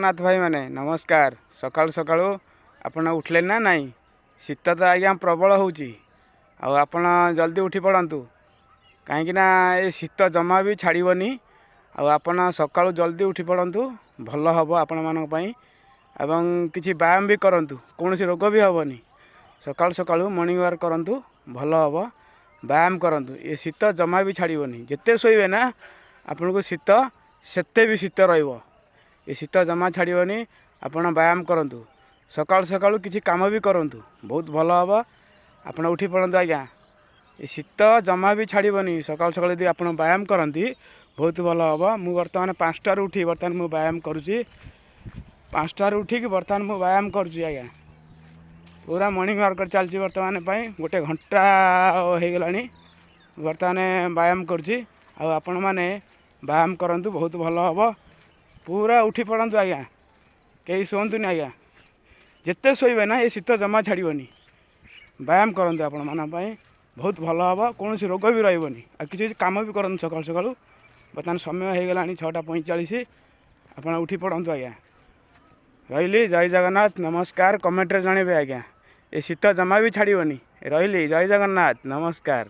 जगन्नाथ भाई माने नमस्कार। सकाळु सकाळु आपण उठले ना नहीं? शीत तो आज्ञा प्रबल होउची आपण जल्दी उठी पड़तु कहीं ये शीत जमा भी छाड़बनी। आपण सकाळु जल्दी उठी पड़तु भल हम आपण मानक पई एवं किछि व्यायाम भी करंतु कौन सी रोग भी हेनी। सकाळु सकाळु मॉर्निंग वॉक करंतु भल हम व्यायाम करंतु ये शीत जमा भी छाड़बनी। जिते शोबे ना आपन को शीत सेते भी शीत रहिबो। ये शीत जमा छाड़बनी आपण व्यायाम करंतु सकाळु सकाळु किछि काम भी करंतु बहुत भल हम आपण उठी पड़तु आज्ञा। ये शीत जमा भी छाड़बनी सकाळु सकाळु यदि आपण व्यायाम करंती बहुत भल हम। मु वर्तमान 5टार उठी वर्तमान मु व्यायाम करुची 5टार उठिक वर्तमान मु व्यायाम करुची आज्ञा। पूरा मॉर्निंग वर्कआउट चलती वर्तमान गोटे घंटा हो गलानी वर्तमान व्यायाम करुची। आपण मैंने व्यायाम करंतु बहुत भल हम। पूरा उठी पड़तु आज्ञा कहीं शुंतुनि आज्ञा। जिते शोबे ना ये शीत जमा छाड़बनी व्यायाम करंतु आपण मानी बहुत भल हम। कौन सी रोग भी रही किसी कम भी करूँ सकाल सकाळु। बर्तमान समय हो गलानी 6:45 आप उठी पड़तु आज्ञा। रही जय जगन्नाथ नमस्कार। कमेंट रे जनइबे आज्ञा ये शीत जमा भी छाड़बनी। रही जय जगन्नाथ नमस्कार।